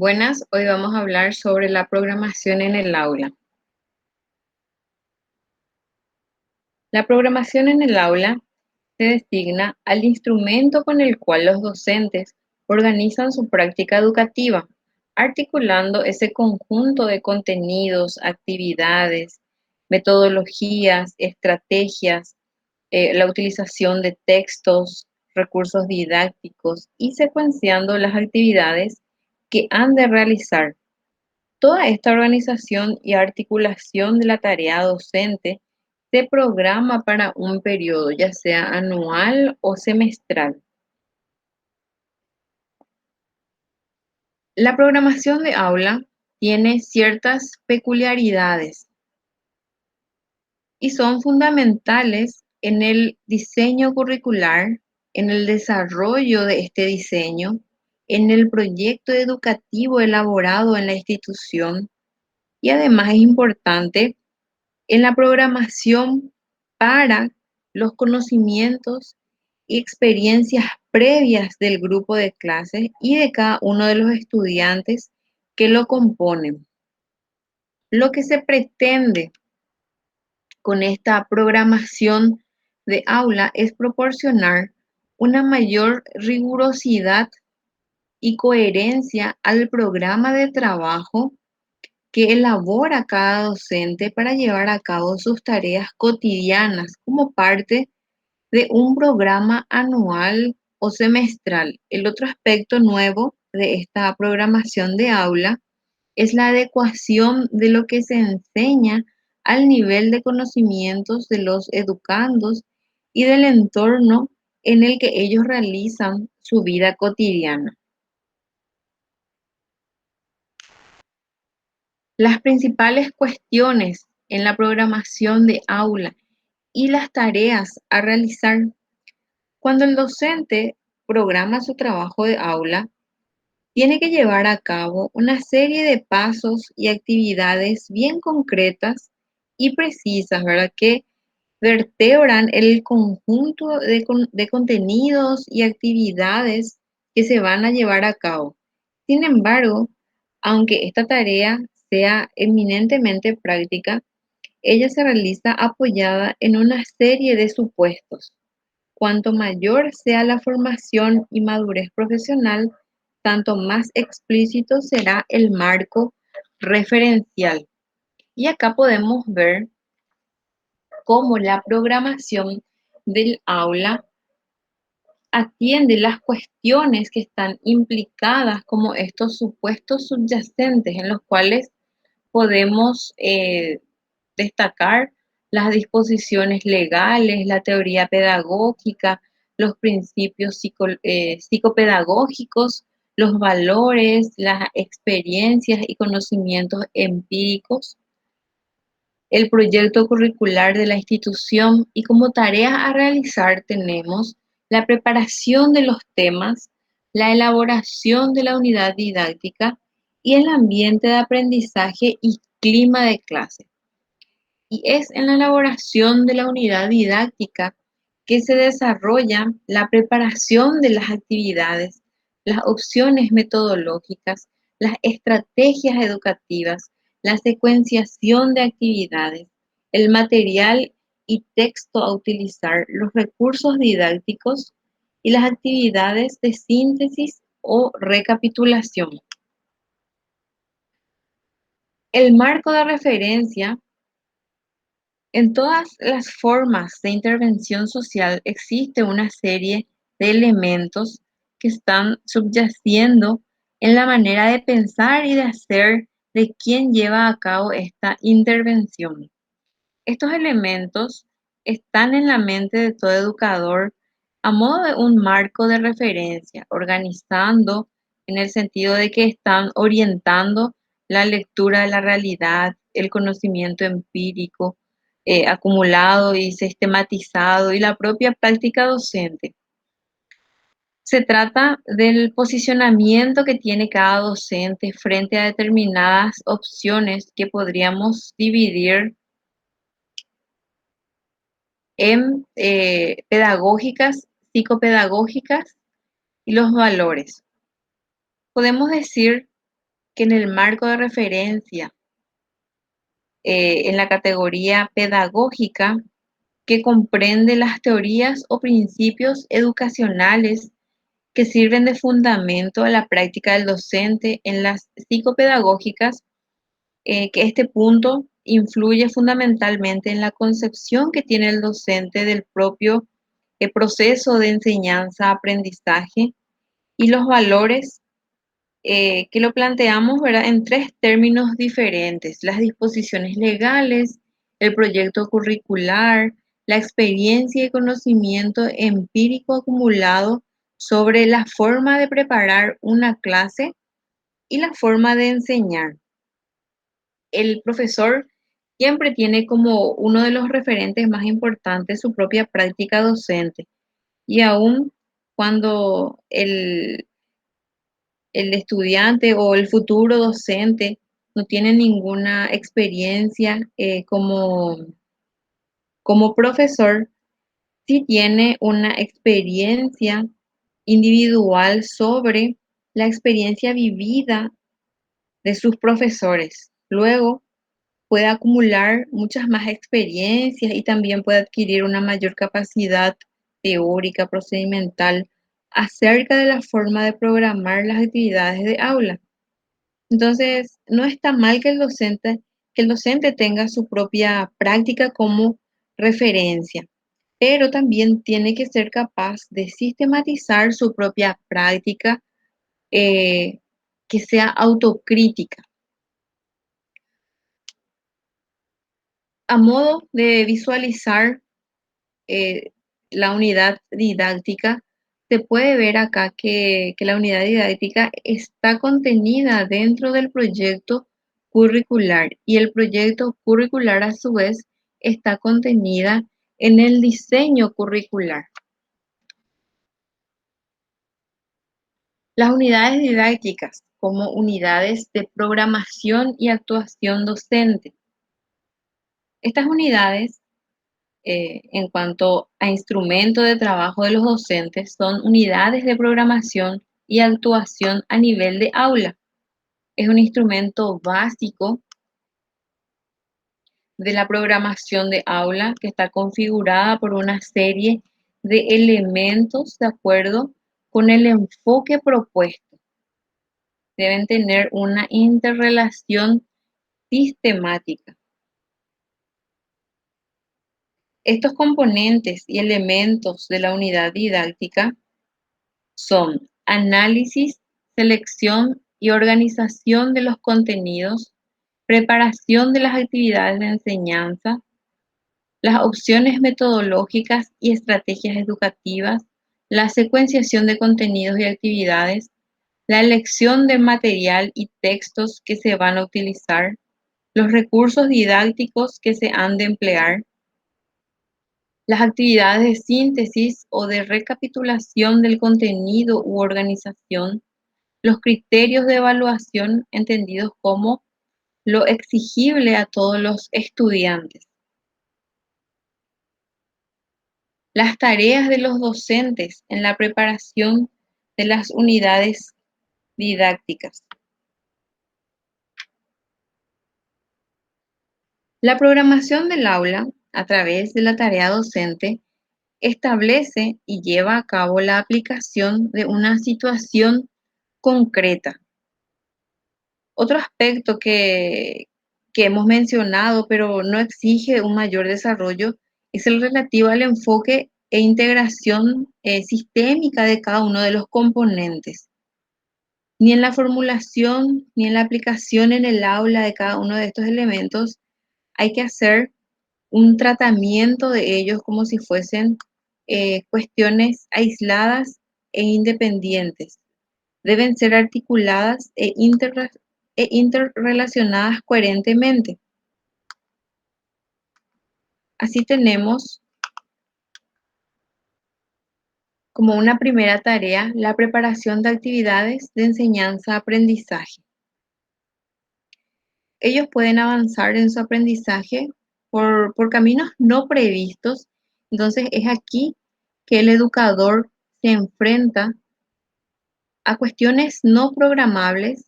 Buenas, hoy vamos a hablar sobre la programación en el aula. La programación en el aula se designa al instrumento con el cual los docentes organizan su práctica educativa, articulando ese conjunto de contenidos, actividades, metodologías, estrategias, la utilización de textos, recursos didácticos y secuenciando las actividades que han de realizar. Toda esta organización y articulación de la tarea docente se programa para un periodo, ya sea anual o semestral. La programación de aula tiene ciertas peculiaridades y son fundamentales en el diseño curricular, en el desarrollo de este diseño, en el proyecto educativo elaborado en la institución y además es importante en la programación para los conocimientos y experiencias previas del grupo de clases y de cada uno de los estudiantes que lo componen. Lo que se pretende con esta programación de aula es proporcionar una mayor rigurosidad y coherencia al programa de trabajo que elabora cada docente para llevar a cabo sus tareas cotidianas como parte de un programa anual o semestral. El otro aspecto nuevo de esta programación de aula es la adecuación de lo que se enseña al nivel de conocimientos de los educandos y del entorno en el que ellos realizan su vida cotidiana. Las principales cuestiones en la programación de aula y las tareas a realizar. Cuando el docente programa su trabajo de aula, tiene que llevar a cabo una serie de pasos y actividades bien concretas y precisas, ¿verdad? Que vertebran el conjunto de contenidos y actividades que se van a llevar a cabo. Sin embargo, aunque esta tarea sea eminentemente práctica, ella se realiza apoyada en una serie de supuestos. Cuanto mayor sea la formación y madurez profesional, tanto más explícito será el marco referencial. Y acá podemos ver cómo la programación del aula atiende las cuestiones que están implicadas como estos supuestos subyacentes en los cuales podemos destacar las disposiciones legales, la teoría pedagógica, los principios psicopedagógicos, los valores, las experiencias y conocimientos empíricos, el proyecto curricular de la institución y como tareas a realizar tenemos la preparación de los temas, la elaboración de la unidad didáctica y el ambiente de aprendizaje y clima de clase. Y es en la elaboración de la unidad didáctica que se desarrolla la preparación de las actividades, las opciones metodológicas, las estrategias educativas, la secuenciación de actividades, el material y texto a utilizar, los recursos didácticos y las actividades de síntesis o recapitulación. El marco de referencia. En todas las formas de intervención social existe una serie de elementos que están subyaciendo en la manera de pensar y de hacer de quien lleva a cabo esta intervención. Estos elementos están en la mente de todo educador a modo de un marco de referencia, organizando en el sentido de que están orientando la lectura de la realidad, el conocimiento empírico acumulado y sistematizado y la propia práctica docente. Se trata del posicionamiento que tiene cada docente frente a determinadas opciones que podríamos dividir en pedagógicas, psicopedagógicas y los valores. Podemos decir que en el marco de referencia, en la categoría pedagógica, que comprende las teorías o principios educacionales que sirven de fundamento a la práctica del docente en las psicopedagógicas, que este punto influye fundamentalmente en la concepción que tiene el docente del propio proceso de enseñanza-aprendizaje y los valores, que lo planteamos, ¿verdad?, en tres términos diferentes: las disposiciones legales, el proyecto curricular, la experiencia y conocimiento empírico acumulado sobre la forma de preparar una clase y la forma de enseñar. El profesor siempre tiene como uno de los referentes más importantes su propia práctica docente, y aún cuando el estudiante o el futuro docente no tiene ninguna experiencia, como profesor, sí tiene una experiencia individual sobre la experiencia vivida de sus profesores. Luego puede acumular muchas más experiencias y también puede adquirir una mayor capacidad teórica, procedimental, acerca de la forma de programar las actividades de aula. Entonces, no está mal que el docente tenga su propia práctica como referencia, pero también tiene que ser capaz de sistematizar su propia práctica, eh, que sea autocrítica. A modo de visualizar eh, la unidad didáctica, se puede ver acá que la unidad didáctica está contenida dentro del proyecto curricular, y el proyecto curricular a su vez está contenida en el diseño curricular. Las unidades didácticas como unidades de programación y actuación docente. Estas unidades, en cuanto a instrumento de trabajo de los docentes, son unidades de programación y actuación a nivel de aula. Es un instrumento básico de la programación de aula, que está configurada por una serie de elementos de acuerdo con el enfoque propuesto. Deben tener una interrelación sistemática. Estos componentes y elementos de la unidad didáctica son análisis, selección y organización de los contenidos, preparación de las actividades de enseñanza, las opciones metodológicas y estrategias educativas, la secuenciación de contenidos y actividades, la elección de material y textos que se van a utilizar, los recursos didácticos que se han de emplear, las actividades de síntesis o de recapitulación del contenido u organización, los criterios de evaluación entendidos como lo exigible a todos los estudiantes, las tareas de los docentes en la preparación de las unidades didácticas. La programación del aula a través de la tarea docente establece y lleva a cabo la aplicación de una situación concreta. Otro aspecto que hemos mencionado, pero no exige un mayor desarrollo, es el relativo al enfoque e integración sistémica de cada uno de los componentes. Ni en la formulación ni en la aplicación en el aula de cada uno de estos elementos hay que hacer un tratamiento de ellos como si fuesen cuestiones aisladas e independientes. Deben ser articuladas e interrelacionadas coherentemente. Así tenemos como una primera tarea la preparación de actividades de enseñanza-aprendizaje. Ellos pueden avanzar en su aprendizaje por caminos no previstos. Entonces es aquí que el educador se enfrenta a cuestiones no programables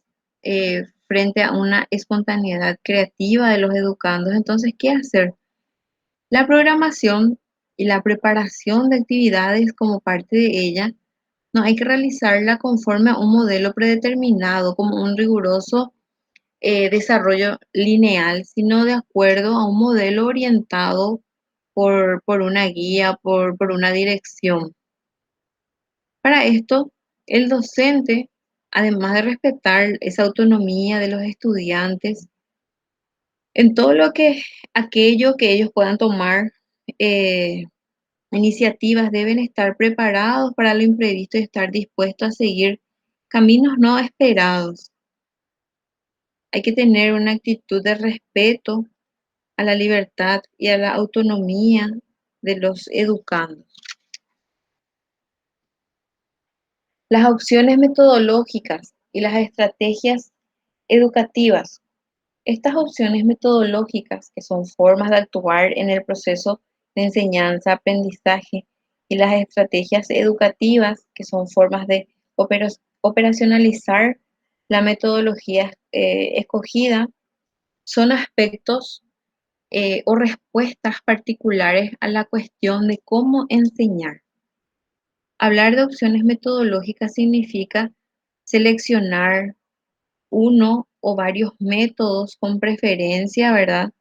frente a una espontaneidad creativa de los educandos. Entonces, ¿qué hacer? La programación y la preparación de actividades como parte de ella, no hay que realizarla conforme a un modelo predeterminado, como un riguroso desarrollo lineal, sino de acuerdo a un modelo orientado por una guía, por una dirección. Para esto, el docente, además de respetar esa autonomía de los estudiantes, en todo lo que aquello que ellos puedan tomar eh, iniciativas, deben estar preparados para lo imprevisto y estar dispuestos a seguir caminos no esperados. Hay que tener una actitud de respeto a la libertad y a la autonomía de los educandos. Las opciones metodológicas y las estrategias educativas. Estas opciones metodológicas, que son formas de actuar en el proceso de enseñanza-aprendizaje, y las estrategias educativas, que son formas de operacionalizar la metodología escogida, son aspectos o respuestas particulares a la cuestión de cómo enseñar. Hablar de opciones metodológicas significa seleccionar uno o varios métodos con preferencia, ¿verdad?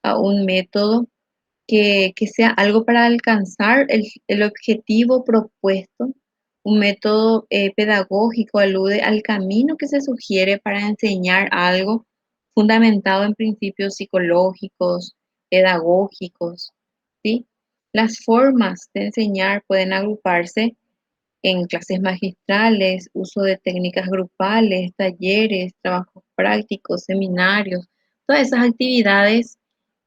A un método que sea algo para alcanzar el objetivo propuesto. Un método pedagógico alude al camino que se sugiere para enseñar algo fundamentado en principios psicológicos, pedagógicos, ¿sí? Las formas de enseñar pueden agruparse en clases magistrales, uso de técnicas grupales, talleres, trabajos prácticos, seminarios, todas esas actividades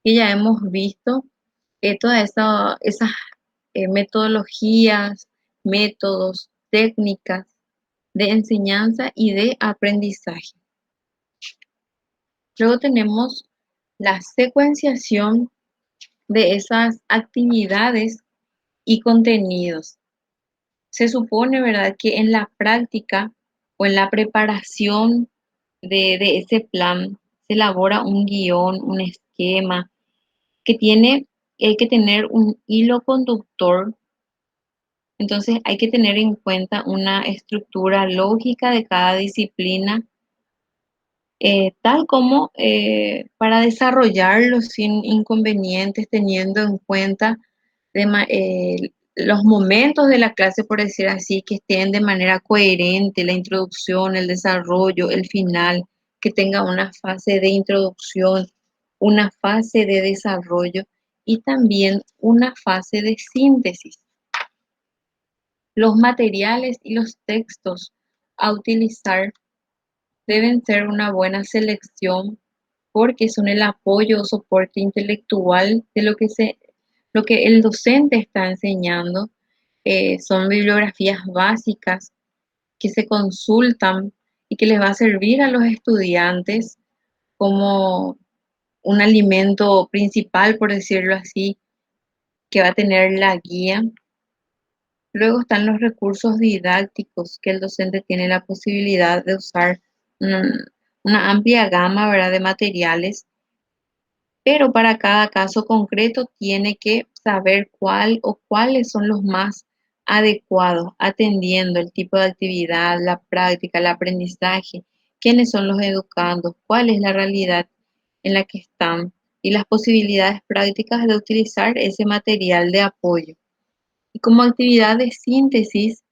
que ya hemos visto, esas metodologías, métodos, técnicas de enseñanza y de aprendizaje. Luego tenemos la secuenciación de esas actividades y contenidos. Se supone, ¿verdad?, que en la práctica o en la preparación de ese plan se elabora un guión, un esquema que tiene que tener un hilo conductor. Entonces hay que tener en cuenta una estructura lógica de cada disciplina, tal como para desarrollarlo sin inconvenientes, teniendo en cuenta los momentos de la clase, por decir así, que estén de manera coherente, la introducción, el desarrollo, el final, que tenga una fase de introducción, una fase de desarrollo y también una fase de síntesis. Los materiales y los textos a utilizar deben ser una buena selección porque son el apoyo o soporte intelectual de lo que el docente está enseñando. Son bibliografías básicas que se consultan y que les va a servir a los estudiantes como un alimento principal, por decirlo así, que va a tener la guía. Luego están los recursos didácticos que el docente tiene la posibilidad de usar una amplia gama, ¿verdad?, de materiales, pero para cada caso concreto tiene que saber cuál o cuáles son los más adecuados, atendiendo el tipo de actividad, la práctica, el aprendizaje, quiénes son los educandos, cuál es la realidad en la que están y las posibilidades prácticas de utilizar ese material de apoyo. Y como actividad de síntesis,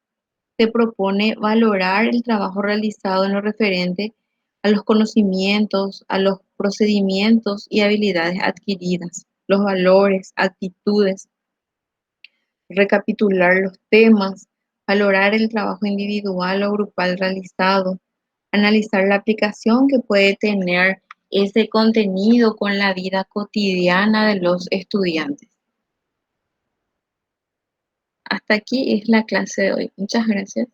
se propone valorar el trabajo realizado en lo referente a los conocimientos, a los procedimientos y habilidades adquiridas, los valores, actitudes, recapitular los temas, valorar el trabajo individual o grupal realizado, analizar la aplicación que puede tener ese contenido con la vida cotidiana de los estudiantes. Hasta aquí es la clase de hoy. Muchas gracias.